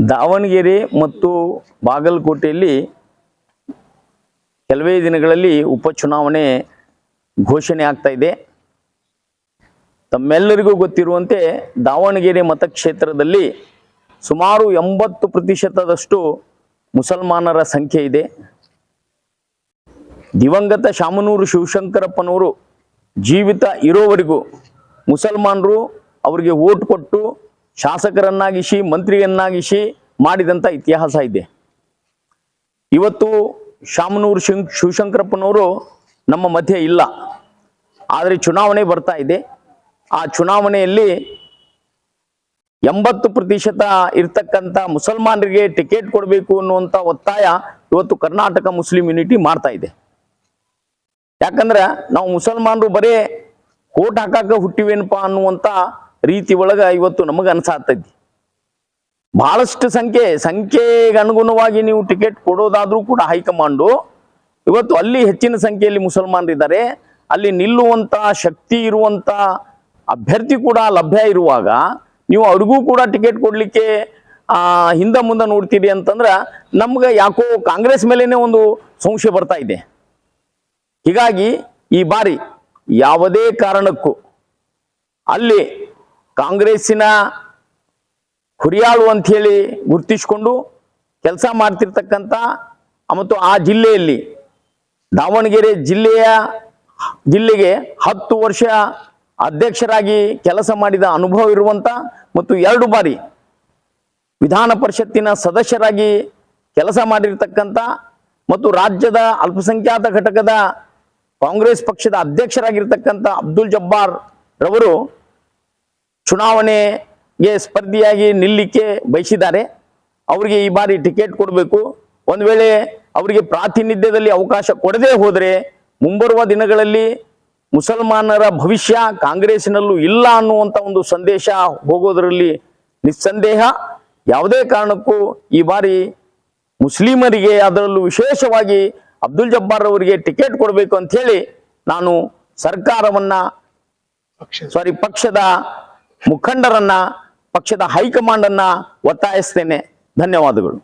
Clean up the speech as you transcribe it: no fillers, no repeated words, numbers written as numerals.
ದಾವಣಗೆರೆ ಮತ್ತು ಬಾಗಲಕೋಟೆಯಲ್ಲಿ ಕೆಲವೇ ದಿನಗಳಲ್ಲಿ ಉಪಚುನಾವಣೆ ಘೋಷಣೆ ಆಗ್ತಾ ಇದೆ. ತಮ್ಮೆಲ್ಲರಿಗೂ ಗೊತ್ತಿರುವಂತೆ ದಾವಣಗೆರೆ ಮತಕ್ಷೇತ್ರದಲ್ಲಿ ಸುಮಾರು 80% ಮುಸಲ್ಮಾನರ ಸಂಖ್ಯೆ ಇದೆ. ದಿವಂಗತ ಶಾಮನೂರು ಶಿವಶಂಕರಪ್ಪನವರು ಜೀವಿತ ಇರೋವರೆಗೂ ಮುಸಲ್ಮಾನರು ಅವರಿಗೆ ವೋಟ್ ಕೊಟ್ಟು ಶಾಸಕರನ್ನಾಗಿಸಿ ಮಂತ್ರಿಯನ್ನಾಗಿಸಿ ಮಾಡಿದಂಥ ಇತಿಹಾಸ ಇದೆ. ಇವತ್ತು ಶಾಮನೂರು ಶಿವಶಂಕರಪ್ಪನವರು ನಮ್ಮ ಮಧ್ಯೆ ಇಲ್ಲ. ಆದರೆ ಚುನಾವಣೆ ಬರ್ತಾ ಇದೆ. ಆ ಚುನಾವಣೆಯಲ್ಲಿ 80% ಇರ್ತಕ್ಕಂಥ ಮುಸಲ್ಮಾನರಿಗೆ ಟಿಕೆಟ್ ಕೊಡಬೇಕು ಅನ್ನುವಂಥ ಒತ್ತಾಯ ಇವತ್ತು ಕರ್ನಾಟಕ ಮುಸ್ಲಿಂ ಯೂನಿಟಿ ಮಾಡ್ತಾ ಇದೆ. ಯಾಕಂದ್ರೆ ನಾವು ಮುಸಲ್ಮಾನರು ಬರೇ ಓಟ್ ಹಾಕಾಕ ಹುಟ್ಟಿವೇನಪ್ಪ ಅನ್ನುವಂಥ ರೀತಿ ಒಳಗೆ ಇವತ್ತು ನಮಗೆ ಅನ್ಸಾತೈತಿ. ಬಹಳಷ್ಟು ಸಂಖ್ಯೆಗೆ ಅನುಗುಣವಾಗಿ ನೀವು ಟಿಕೆಟ್ ಕೊಡೋದಾದ್ರೂ ಕೂಡ ಹೈಕಮಾಂಡು ಇವತ್ತು ಅಲ್ಲಿ ಹೆಚ್ಚಿನ ಸಂಖ್ಯೆಯಲ್ಲಿ ಮುಸಲ್ಮಾನರಿದ್ದಾರೆ. ಅಲ್ಲಿ ನಿಲ್ಲುವಂಥ ಶಕ್ತಿ ಇರುವಂಥ ಅಭ್ಯರ್ಥಿ ಕೂಡ ಲಭ್ಯ ಇರುವಾಗ ನೀವು ಅವ್ರಿಗೂ ಕೂಡ ಟಿಕೆಟ್ ಕೊಡಲಿಕ್ಕೆ ಹಿಂದೆ ಮುಂದೆ ನೋಡ್ತೀರಿ ಅಂತಂದ್ರೆ ನಮ್ಗೆ ಯಾಕೋ ಕಾಂಗ್ರೆಸ್ ಮೇಲೇನೆ ಒಂದು ಸಂಶಯ ಬರ್ತಾ ಇದೆ. ಹೀಗಾಗಿ ಈ ಬಾರಿ ಯಾವುದೇ ಕಾರಣಕ್ಕೂ ಅಲ್ಲಿ ಕಾಂಗ್ರೆಸ್ಸಿನ ಹುರಿಯಾಳು ಅಂಥೇಳಿ ಗುರುತಿಸಿಕೊಂಡು ಕೆಲಸ ಮಾಡ್ತಿರ್ತಕ್ಕಂಥ ಮತ್ತು ಆ ಜಿಲ್ಲೆಯಲ್ಲಿ ದಾವಣಗೆರೆ ಜಿಲ್ಲೆಗೆ 10 ವರ್ಷ ಅಧ್ಯಕ್ಷರಾಗಿ ಕೆಲಸ ಮಾಡಿದ ಅನುಭವ ಇರುವಂಥ ಮತ್ತು 2 ಬಾರಿ ವಿಧಾನ ಪರಿಷತ್ತಿನ ಸದಸ್ಯರಾಗಿ ಕೆಲಸ ಮಾಡಿರ್ತಕ್ಕಂಥ ಮತ್ತು ರಾಜ್ಯದ ಅಲ್ಪಸಂಖ್ಯಾತ ಘಟಕದ ಕಾಂಗ್ರೆಸ್ ಪಕ್ಷದ ಅಧ್ಯಕ್ಷರಾಗಿರ್ತಕ್ಕಂಥ ಅಬ್ದುಲ್ ಜಬ್ಬಾರ್ ರವರು ಚುನಾವಣೆಗೆ ಸ್ಪರ್ಧಿಯಾಗಿ ನಿಲ್ಲಿಕ್ಕೆ ಬಯಸಿದ್ದಾರೆ. ಅವರಿಗೆ ಈ ಬಾರಿ ಟಿಕೆಟ್ ಕೊಡಬೇಕು. ಒಂದು ವೇಳೆ ಅವರಿಗೆ ಪ್ರಾತಿನಿಧ್ಯದಲ್ಲಿ ಅವಕಾಶ ಕೊಡದೇ ಹೋದರೆ ಮುಂಬರುವ ದಿನಗಳಲ್ಲಿ ಮುಸಲ್ಮಾನರ ಭವಿಷ್ಯ ಕಾಂಗ್ರೆಸ್ಸಿನಲ್ಲೂ ಇಲ್ಲ ಅನ್ನುವಂಥ ಒಂದು ಸಂದೇಶ ಹೋಗೋದರಲ್ಲಿ ನಿಸ್ಸಂದೇಹ. ಯಾವುದೇ ಕಾರಣಕ್ಕೂ ಈ ಬಾರಿ ಮುಸ್ಲಿಮರಿಗೆ ಅದರಲ್ಲೂ ವಿಶೇಷವಾಗಿ ಅಬ್ದುಲ್ ಜಬ್ಬಾರ್ ಅವರಿಗೆ ಟಿಕೆಟ್ ಕೊಡಬೇಕು ಅಂತ ಹೇಳಿ ನಾನು ಸರ್ಕಾರವನ್ನ ಪಕ್ಷದ ಮುಖಂಡರನ್ನ ಪಕ್ಷದ ಹೈಕಮಾಂಡ್ ಅನ್ನ ಒತ್ತಾಯಿಸ್ತೇನೆ. ಧನ್ಯವಾದಗಳು.